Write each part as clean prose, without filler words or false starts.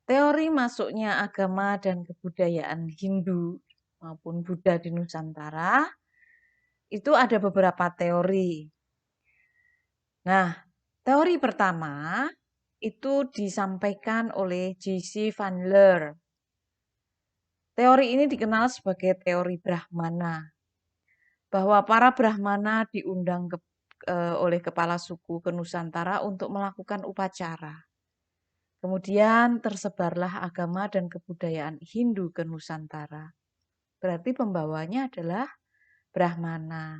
Teori masuknya agama dan kebudayaan Hindu maupun Buddha di Nusantara itu ada beberapa teori. Nah, teori pertama itu disampaikan oleh J.C. Van Leer. Teori ini dikenal sebagai teori Brahmana, bahwa para Brahmana diundang oleh kepala suku ke Nusantara untuk melakukan upacara. Kemudian tersebarlah agama dan kebudayaan Hindu ke Nusantara. Berarti pembawanya adalah Brahmana.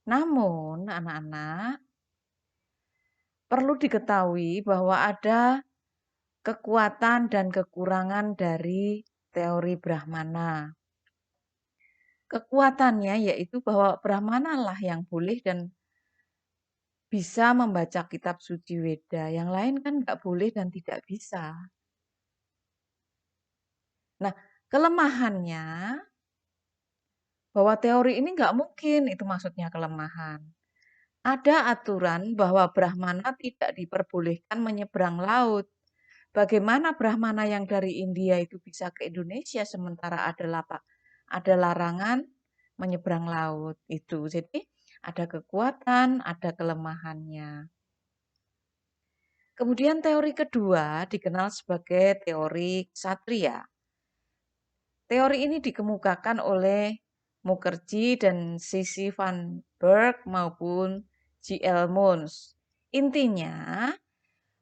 Namun, anak-anak, perlu diketahui bahwa ada kekuatan dan kekurangan dari teori Brahmana. Kekuatannya yaitu bahwa Brahmana lah yang boleh dan bisa membaca kitab suci Weda. Yang lain kan nggak boleh dan tidak bisa. Nah, kelemahannya bahwa teori ini nggak mungkin, itu maksudnya kelemahan. Ada aturan bahwa Brahmana tidak diperbolehkan menyeberang laut. Bagaimana Brahmana yang dari India itu bisa ke Indonesia sementara ada larangan menyeberang laut itu. Jadi ada kekuatan, ada kelemahannya. Kemudian teori kedua dikenal sebagai teori Ksatria. Teori ini dikemukakan oleh Mukherjee dan C.C. van Berg maupun G.L. Muns. Intinya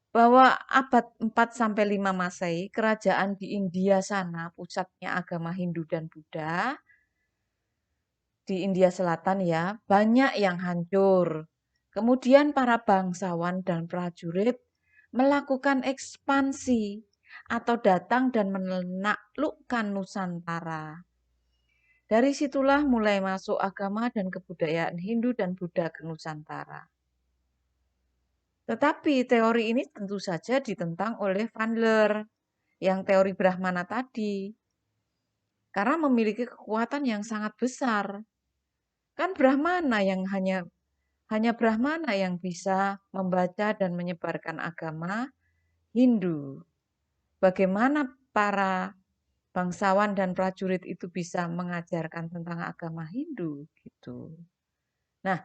bahwa abad 4 sampai 5 Masehi, kerajaan di India sana, pusatnya agama Hindu dan Buddha, di India Selatan ya, banyak yang hancur. Kemudian para bangsawan dan prajurit melakukan ekspansi atau datang dan menaklukkan Nusantara. Dari situlah mulai masuk agama dan kebudayaan Hindu dan Buddha ke Nusantara. Tetapi teori ini tentu saja ditentang oleh Van Leer yang teori Brahmana tadi. Karena memiliki kekuatan yang sangat besar. Kan Brahmana yang hanya Brahmana yang bisa membaca dan menyebarkan agama Hindu. Bagaimana para bangsawan dan prajurit itu bisa mengajarkan tentang agama Hindu gitu. Nah,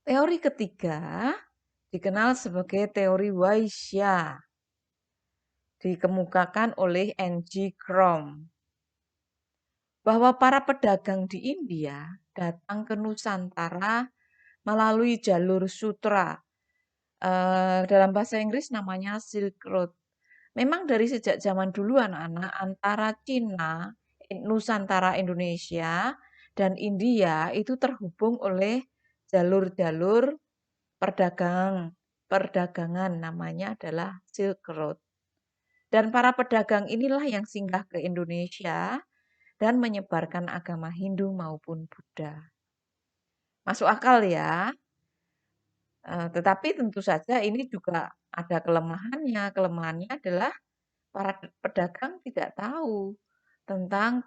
teori ketiga dikenal sebagai teori Vaishya. Dikemukakan oleh N.G. Krom. Bahwa para pedagang di India datang ke Nusantara melalui jalur sutra. Dalam bahasa Inggris namanya Silk Road. Memang dari sejak zaman dulu anak-anak antara Cina, Nusantara Indonesia, dan India itu terhubung oleh jalur-jalur perdagangan namanya adalah Silk Road. Dan para pedagang inilah yang singgah ke Indonesia dan menyebarkan agama Hindu maupun Buddha. Masuk akal ya. Tetapi tentu saja ini juga ada kelemahannya. Kelemahannya adalah para pedagang tidak tahu tentang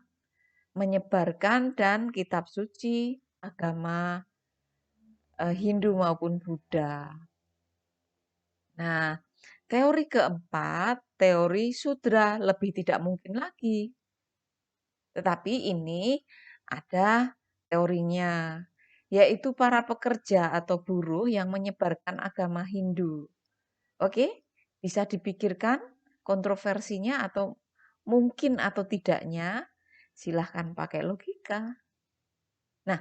menyebarkan dan kitab suci agama Hindu maupun Buddha. Nah, teori keempat, teori sudra, lebih tidak mungkin lagi. Tetapi ini ada teorinya, yaitu para pekerja atau buruh yang menyebarkan agama Hindu. Oke, bisa dipikirkan kontroversinya atau mungkin atau tidaknya, silahkan pakai logika. Nah,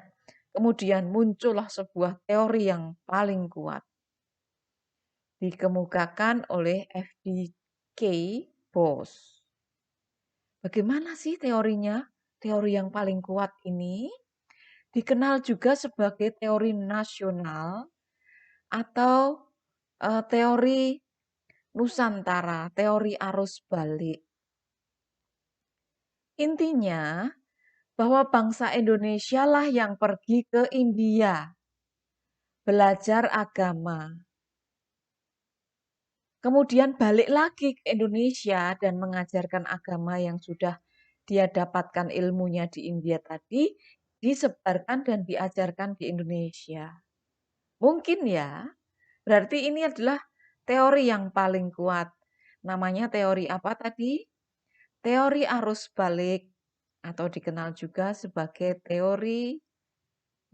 kemudian muncullah sebuah teori yang paling kuat. Dikemukakan oleh F.D.K. Bose. Bagaimana sih teorinya? Teori yang paling kuat ini dikenal juga sebagai teori nasional atau teori Nusantara, teori arus balik. Intinya bahwa bangsa Indonesia lah yang pergi ke India belajar agama. Kemudian balik lagi ke Indonesia dan mengajarkan agama yang sudah dia dapatkan ilmunya di India tadi, disebarkan dan diajarkan di Indonesia. Mungkin ya, berarti ini adalah teori yang paling kuat. Namanya teori apa tadi? Teori arus balik atau dikenal juga sebagai teori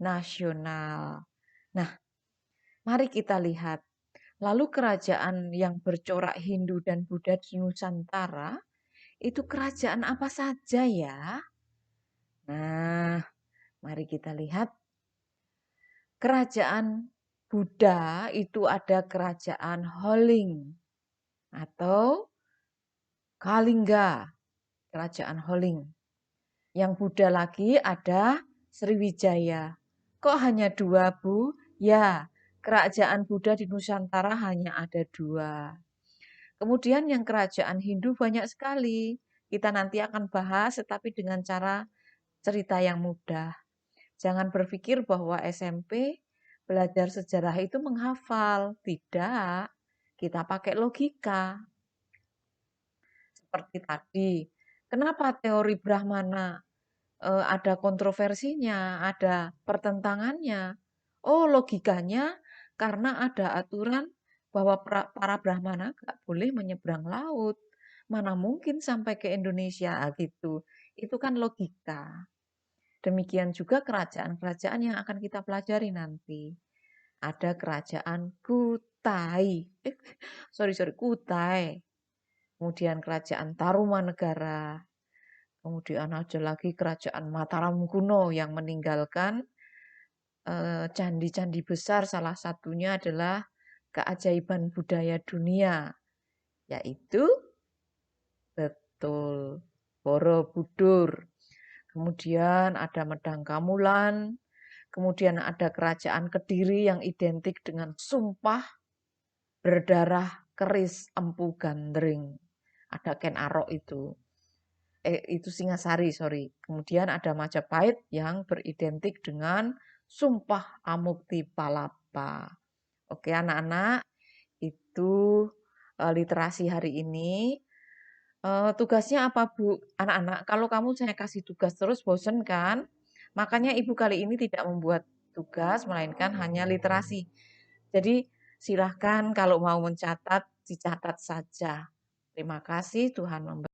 nasional. Nah, mari kita lihat. Lalu kerajaan yang bercorak Hindu dan Buddha di Nusantara itu kerajaan apa saja ya? Nah, mari kita lihat. Kerajaan Buddha itu ada kerajaan Holing atau Kalingga, kerajaan Holing. Yang Buddha lagi ada Sriwijaya. Kok hanya dua, Bu? Ya, kerajaan Buddha di Nusantara hanya ada dua. Kemudian yang kerajaan Hindu banyak sekali. Kita nanti akan bahas, tetapi dengan cara cerita yang mudah. Jangan berpikir bahwa SMP belajar sejarah itu menghafal. Tidak, kita pakai logika. Seperti tadi, kenapa teori Brahmana ada kontroversinya, ada pertentangannya? Oh, logikanya karena ada aturan bahwa para Brahmana nggak boleh menyeberang laut. Mana mungkin sampai ke Indonesia gitu. Itu kan logika. Demikian juga kerajaan-kerajaan yang akan kita pelajari nanti. Ada kerajaan Kutai. Kutai. Kemudian kerajaan Tarumanegara. Kemudian ada lagi kerajaan Mataram kuno yang meninggalkan candi-candi besar. Salah satunya adalah keajaiban budaya dunia, yaitu betul Borobudur. Kemudian ada Medang Kamulan, kemudian ada kerajaan Kediri yang identik dengan sumpah berdarah keris empu gandring. Ada Ken Arok itu. Itu Singasari, sorry. Kemudian ada Majapahit yang beridentik dengan sumpah Amukti Palapa. Oke anak-anak, itu literasi hari ini. Tugasnya apa, Bu? Anak-anak, kalau kamu saya kasih tugas terus bosen kan? Makanya Ibu kali ini tidak membuat tugas, melainkan hanya literasi. Jadi silahkan kalau mau mencatat, dicatat saja. Terima kasih, Tuhan memberkati.